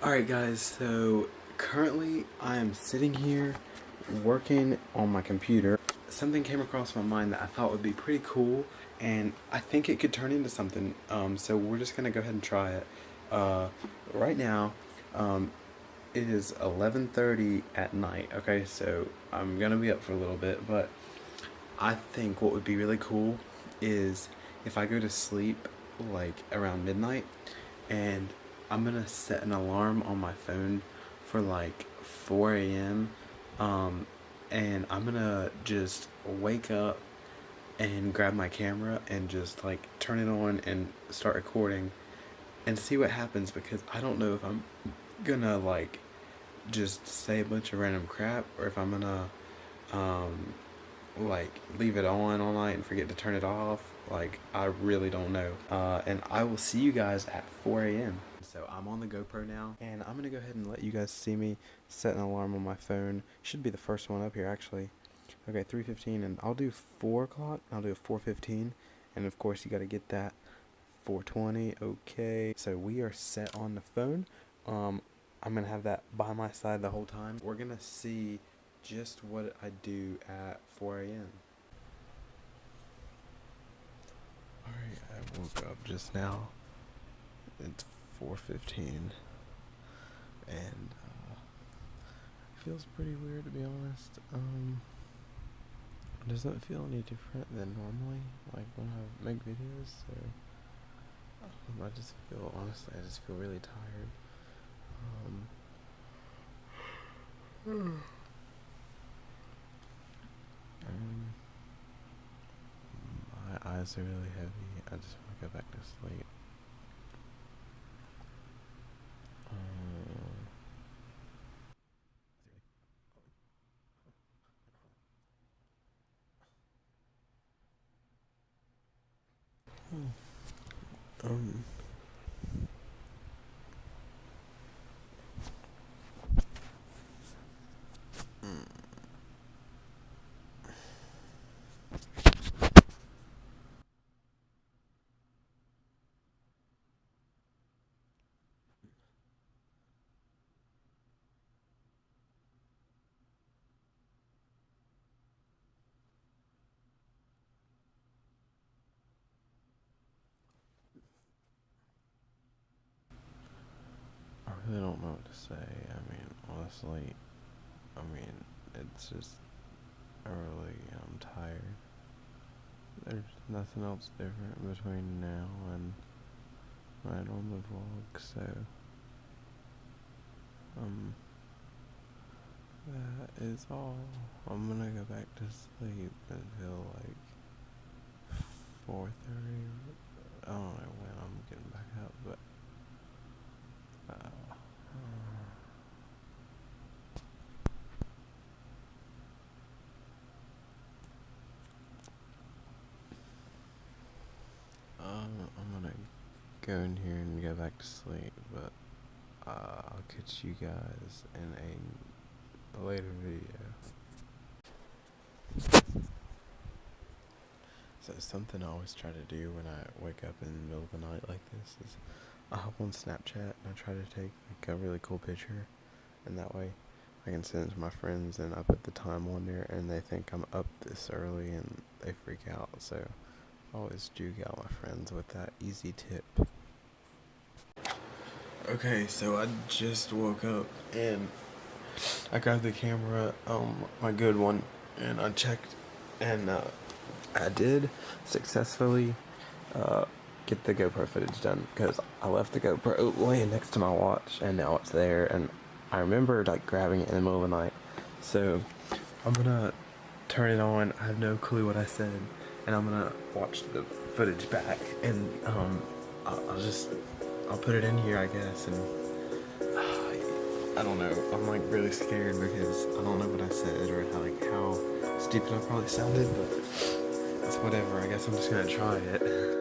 Alright guys, so currently I am sitting here working on my computer. Something came across my mind that I thought would be pretty cool, and I think it could turn into something, so we're just gonna go ahead and try it. Right now, it is 11:30 at night, okay, so I'm gonna be up for a little bit, but I think what would be really cool is if I go to sleep like around midnight, and I'm gonna set an alarm on my phone for like 4 a.m. And I'm gonna just wake up and grab my camera and just like turn it on and start recording and see what happens, because I don't know if I'm gonna like just say a bunch of random crap or if I'm gonna um, like leave it on all night and forget to turn it off. Like, I really don't know. And I will see you guys at 4 a.m. So I'm on the GoPro now, and I'm gonna go ahead and let you guys see me set an alarm on my phone. Should be the first one up here actually. Okay, 3:15, and I'll do 4 o'clock. I'll do 4:15, and of course you got to get that 4:20. Okay, so we are set on the phone. I'm gonna have that by my side the whole time. We're gonna see just what I do at 4 a.m. Alright, I woke up just now. It's 4:15, and it feels pretty weird, to be honest. It doesn't feel any different than normally, like when I make videos, so I just feel, honestly, I just feel really tired. My eyes are really heavy. I just want to go back to sleep. Um, I really don't know what to say. I mean, honestly, it's just early and I'm tired. There's nothing else different between now and when I normally vlog, so, that is all. I'm gonna go back to sleep until like 4:30. I don't know when I'm getting back up, but I'm gonna go in here and go back to sleep, but I'll catch you guys in a later video. So something I always try to do when I wake up in the middle of the night like this is I hop on Snapchat and I try to take like a really cool picture, and that way I can send it to my friends and I put the time on there and they think I'm up this early and they freak out. So I always juke out my friends with that easy tip. Okay, so I just woke up and I grabbed the camera, my good one, and I checked, and I did successfully get the GoPro footage done, because I left the GoPro laying next to my watch and now it's there, and I remember like grabbing it in the middle of the night. So I'm gonna turn it on. I have no clue what I said, and I'm gonna watch the footage back, and I'll put it in here, I guess, and I don't know. I'm like really scared because I don't know what I said or how stupid I probably sounded, but it's whatever. I guess I'm just gonna try it.